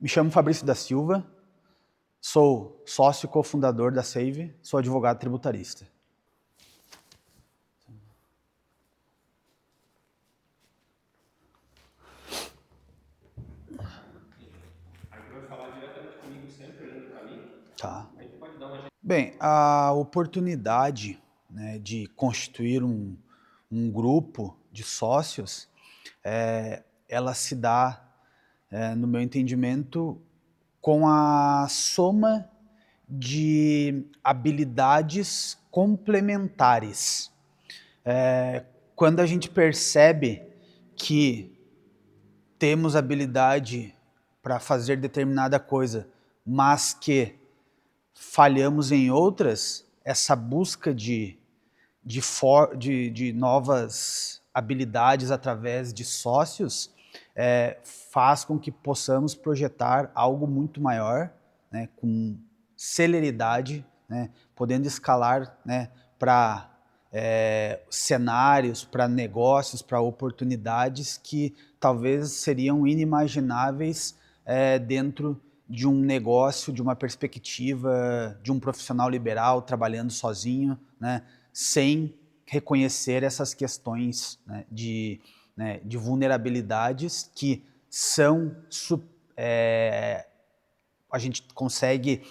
Me chamo Fabrício da Silva, sou sócio e cofundador da Save, sou advogado tributarista. Aí vai falar diretamente comigo sempre olhando para mim. Tá. A gente pode dar uma... Bem, a oportunidade, né, de constituir um grupo de sócios, ela se dá, no meu entendimento, com a soma de habilidades complementares. Quando a gente percebe que temos habilidade para fazer determinada coisa, mas que falhamos em outras, essa busca de novas habilidades através de sócios faz com que possamos projetar algo muito maior, né, com celeridade, né, podendo escalar, né, para cenários, para negócios, para oportunidades que talvez seriam inimagináveis dentro de um negócio, de uma perspectiva de um profissional liberal trabalhando sozinho, né, sem reconhecer essas questões, né, de vulnerabilidades que são a gente consegue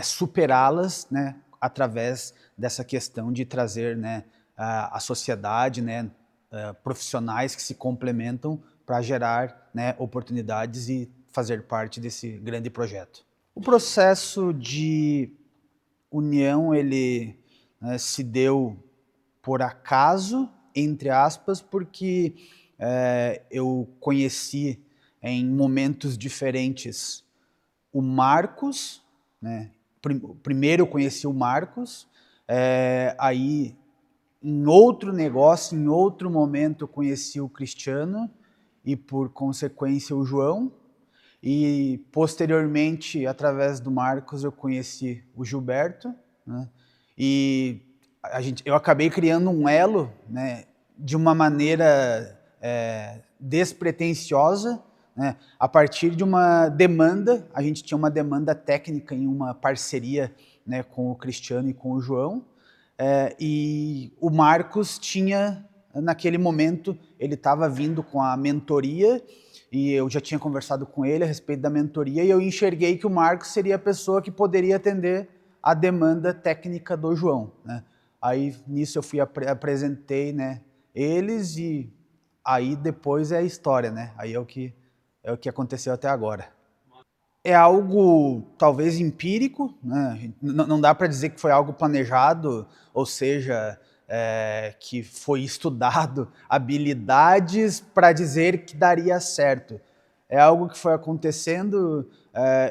superá-las, né, através dessa questão de trazer, né, a sociedade, né, profissionais que se complementam para gerar, né, oportunidades e fazer parte desse grande projeto. O processo de união, ele se deu por acaso, entre aspas, porque eu conheci em momentos diferentes o Marcos, né? Primeiro eu conheci o Marcos, aí em outro negócio, em outro momento eu conheci o Cristiano e por consequência o João, e posteriormente, através do Marcos, eu conheci o Gilberto, né? E eu acabei criando um elo, né, de uma maneira despretensiosa, né, a partir de uma demanda. A gente tinha uma demanda técnica em uma parceria, né, com o Cristiano e com o João, e o Marcos tinha, naquele momento, ele estava vindo com a mentoria, e eu já tinha conversado com ele a respeito da mentoria, e eu enxerguei que o Marcos seria a pessoa que poderia atender a demanda técnica do João, né? Aí nisso eu fui apresentei, né, eles, e aí depois é a história, né? Aí é o que aconteceu até agora. É algo talvez empírico, né? Não dá para dizer que foi algo planejado, ou seja, que foi estudado habilidades para dizer que daria certo. É algo que foi acontecendo.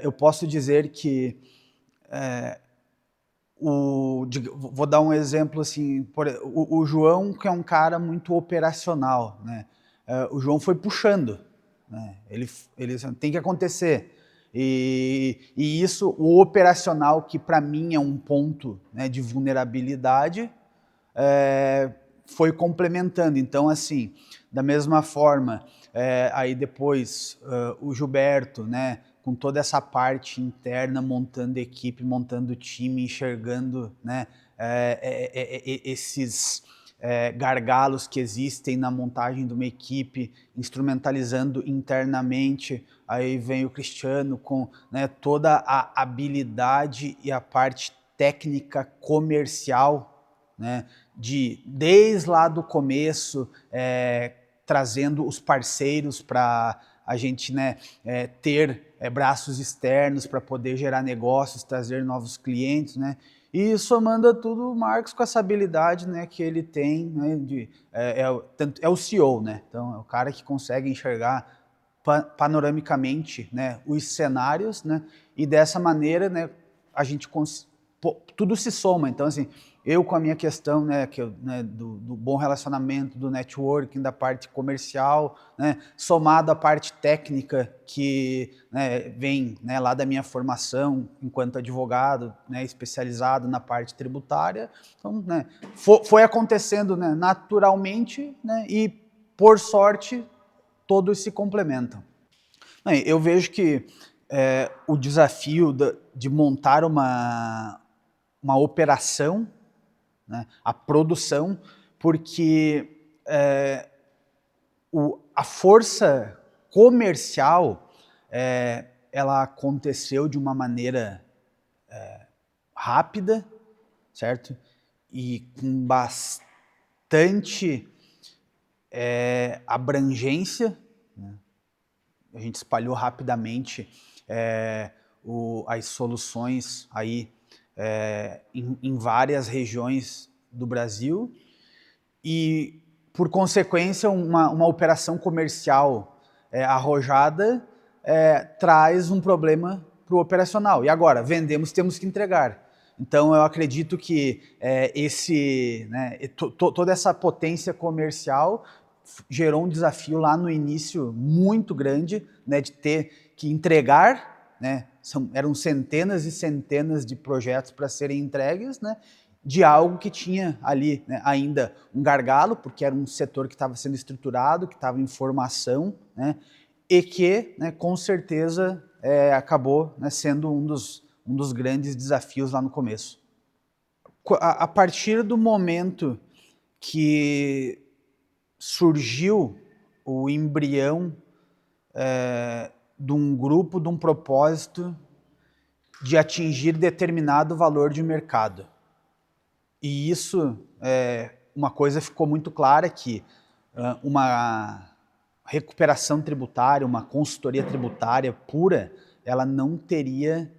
Eu posso dizer que vou dar um exemplo assim, o João, que é um cara muito operacional, né? O João foi puxando, né? Ele tem que acontecer. E isso, o operacional, que para mim é um ponto, né, de vulnerabilidade, foi complementando. Então, assim, da mesma forma, aí depois o Gilberto, né, com toda essa parte interna, montando equipe, montando time, enxergando, né, esses gargalos que existem na montagem de uma equipe, instrumentalizando internamente. Aí vem o Cristiano com, né, toda a habilidade e a parte técnica comercial, né, desde lá do começo, trazendo os parceiros para a gente, né, ter braços externos para poder gerar negócios, trazer novos clientes, né? E somando a tudo, o Marcos, com essa habilidade, né, que ele tem, né, é o CEO, né? Então é o cara que consegue enxergar panoramicamente, né, os cenários, né? E dessa maneira, né, a gente tudo se soma. Então, assim, eu com a minha questão, né, do bom relacionamento, do networking, da parte comercial, né, somado à parte técnica que, né, vem, né, lá da minha formação enquanto advogado, né, especializado na parte tributária. Então, né, foi acontecendo, né, naturalmente, né, e por sorte todos se complementam. Eu vejo que o desafio de montar uma operação, né, a produção, porque a força comercial ela aconteceu de uma maneira rápida, certo? E com bastante abrangência, né? A gente espalhou rapidamente as soluções aí em várias regiões do Brasil e, por consequência, uma operação comercial arrojada traz um problema para o operacional. E agora, vendemos, temos que entregar. Então, eu acredito que toda essa potência comercial gerou um desafio lá no início muito grande, né, de ter que entregar, né, eram centenas e centenas de projetos para serem entregues, né, de algo que tinha ali, né, ainda um gargalo, porque era um setor que estava sendo estruturado, que estava em formação, né, e que, né, com certeza, acabou, né, sendo um dos grandes desafios lá no começo. A partir do momento que surgiu o embrião de um grupo, de um propósito de atingir determinado valor de mercado. E isso, uma coisa ficou muito clara, que uma recuperação tributária, uma consultoria tributária pura, ela não teria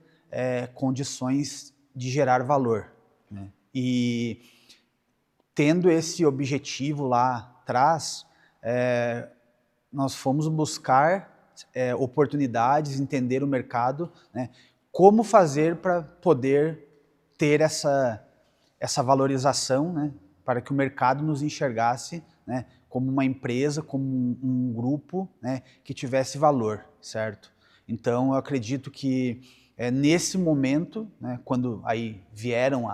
condições de gerar valor, né? E tendo esse objetivo lá atrás, nós fomos buscar oportunidades, entender o mercado, né? Como fazer para poder ter essa valorização, né? Para que o mercado nos enxergasse, né, como uma empresa, como um grupo, né, que tivesse valor, certo? Então, eu acredito que nesse momento, né, quando aí vieram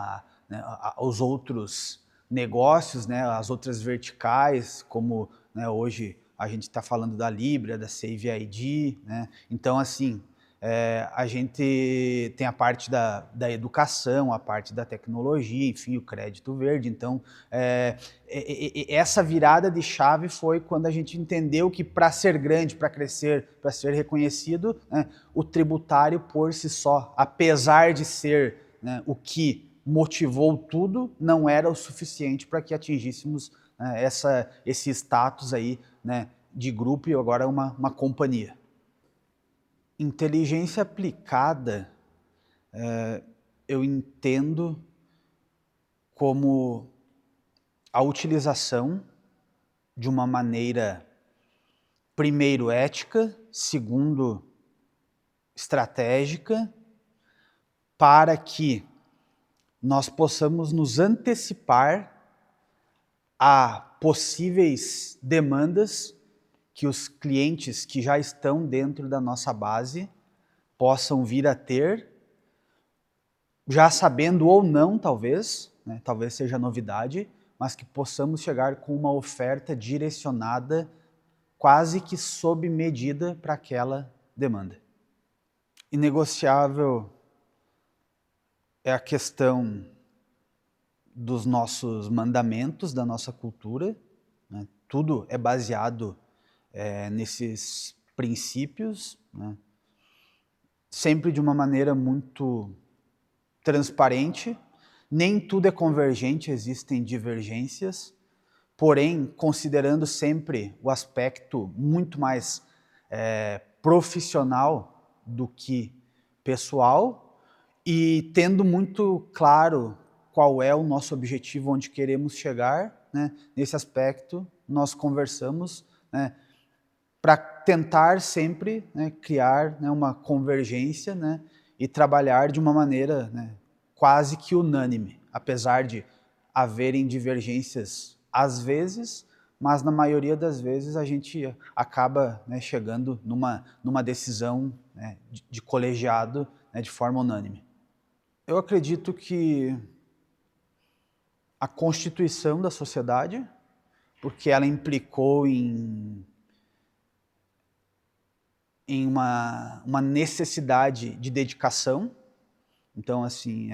os outros negócios, né, as outras verticais, como, né, hoje a gente está falando da Libra, da Save ID, né? Então, assim, a gente tem a parte da educação, a parte da tecnologia, enfim, o crédito verde. Então, essa virada de chave foi quando a gente entendeu que, para ser grande, para crescer, para ser reconhecido, né, o tributário por si só, apesar de ser, né, o que motivou tudo, não era o suficiente para que atingíssemos esse status aí, né, de grupo e agora uma companhia. Inteligência aplicada, eu entendo como a utilização de uma maneira, primeiro, ética, segundo, estratégica, para que nós possamos nos antecipar a possíveis demandas que os clientes que já estão dentro da nossa base possam vir a ter, já sabendo ou não, talvez, né, talvez seja novidade, mas que possamos chegar com uma oferta direcionada, quase que sob medida para aquela demanda. Inegociável é a questão dos nossos mandamentos, da nossa cultura, né? Tudo é baseado nesses princípios, né? Sempre de uma maneira muito transparente. Nem tudo é convergente, existem divergências, porém, considerando sempre o aspecto muito mais profissional do que pessoal, e tendo muito claro qual é o nosso objetivo, onde queremos chegar, né? Nesse aspecto, nós conversamos, né, para tentar sempre, né, criar, né, uma convergência, né, e trabalhar de uma maneira, né, quase que unânime, apesar de haverem divergências às vezes, mas na maioria das vezes a gente acaba, né, chegando numa decisão, né, de colegiado, né, de forma unânime. Eu acredito que a constituição da sociedade, porque ela implicou em em uma necessidade de dedicação. Então, assim,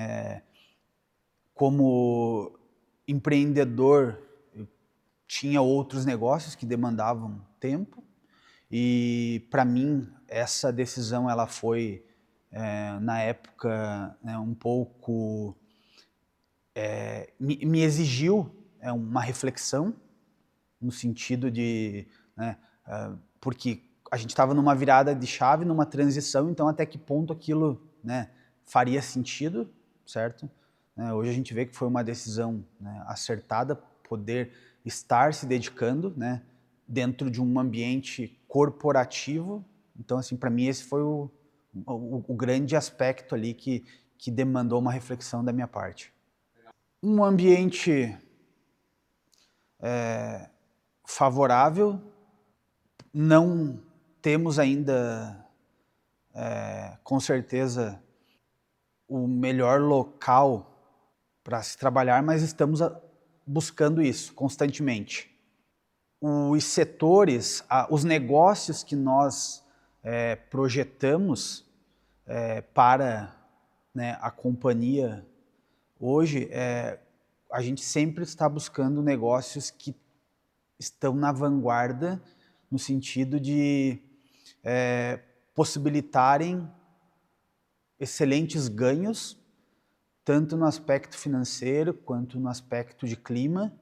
como empreendedor, eu tinha outros negócios que demandavam tempo, e para mim essa decisão ela foi, na época, né, um pouco... me exigiu uma reflexão, no sentido de... né, porque a gente estava numa virada de chave, numa transição, então até que ponto aquilo, né, faria sentido, certo? Hoje a gente vê que foi uma decisão, né, acertada, poder estar se dedicando, né, dentro de um ambiente corporativo. Então, assim, para mim esse foi o grande aspecto ali que demandou uma reflexão da minha parte. Um ambiente favorável, não temos ainda, com certeza, o melhor local para se trabalhar, mas estamos buscando isso constantemente. Os setores, os negócios que nós projetamos para, né, a companhia hoje, a gente sempre está buscando negócios que estão na vanguarda, no sentido de possibilitarem excelentes ganhos, tanto no aspecto financeiro quanto no aspecto de clima,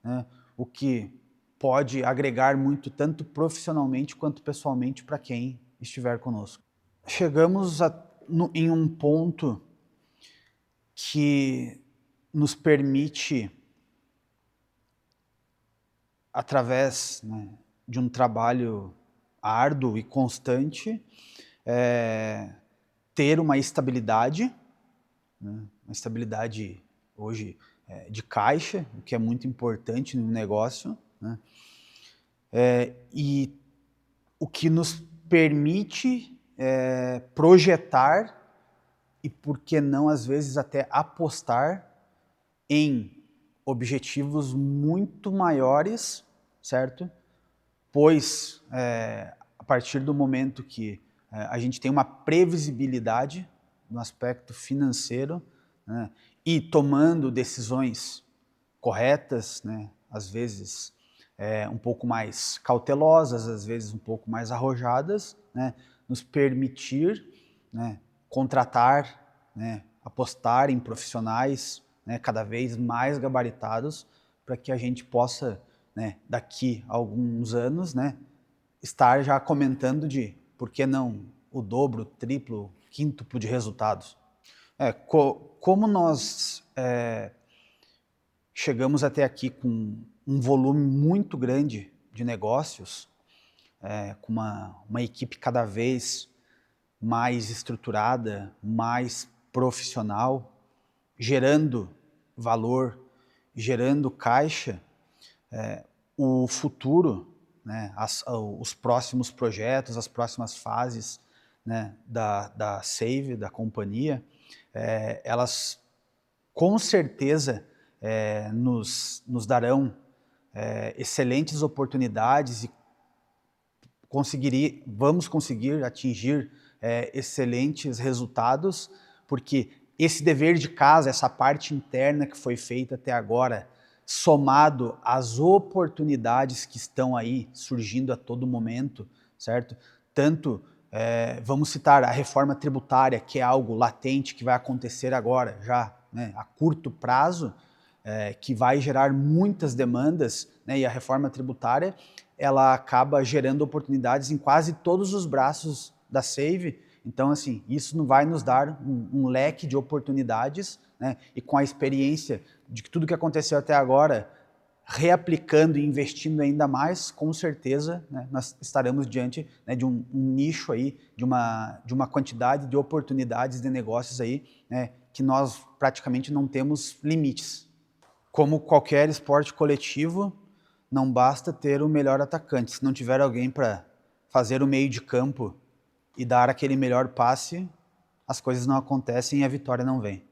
né, o que pode agregar muito tanto profissionalmente quanto pessoalmente para quem estiver conosco. Chegamos em um ponto que nos permite, através, né, de um trabalho árduo e constante, ter uma estabilidade, né, uma estabilidade hoje de caixa, o que é muito importante no negócio, né, e o que nos permite projetar e, por que não, às vezes até apostar em objetivos muito maiores, certo? Pois, a partir do momento que a gente tem uma previsibilidade no aspecto financeiro, né, e tomando decisões corretas, né, às vezes um pouco mais cautelosas, às vezes um pouco mais arrojadas, né, nos permitir, né, contratar, né, apostar em profissionais, né, cada vez mais gabaritados, para que a gente possa, né, daqui a alguns anos, né, estar já comentando de, por que não, o dobro, o triplo, quíntuplo de resultados. Como nós chegamos até aqui com um volume muito grande de negócios, com uma equipe cada vez mais estruturada, mais profissional, gerando valor, gerando caixa, o futuro, né, os próximos projetos, as próximas fases, né, da Save, da companhia, elas com certeza nos darão excelentes oportunidades e vamos conseguir atingir excelentes resultados, porque esse dever de casa, essa parte interna que foi feita até agora, somado às oportunidades que estão aí surgindo a todo momento, certo? Tanto, vamos citar a reforma tributária, que é algo latente, que vai acontecer agora, já, né, a curto prazo, que vai gerar muitas demandas, né, e a reforma tributária, ela acaba gerando oportunidades em quase todos os braços da Save. Então, assim, isso vai nos dar um leque de oportunidades, né, e com a experiência de tudo que aconteceu até agora, reaplicando e investindo ainda mais, com certeza, né, nós estaremos diante, né, de um nicho aí, de uma quantidade de oportunidades de negócios aí, né, que nós praticamente não temos limites. Como qualquer esporte coletivo, não basta ter o melhor atacante. Se não tiver alguém para fazer o meio de campo e dar aquele melhor passe, as coisas não acontecem e a vitória não vem.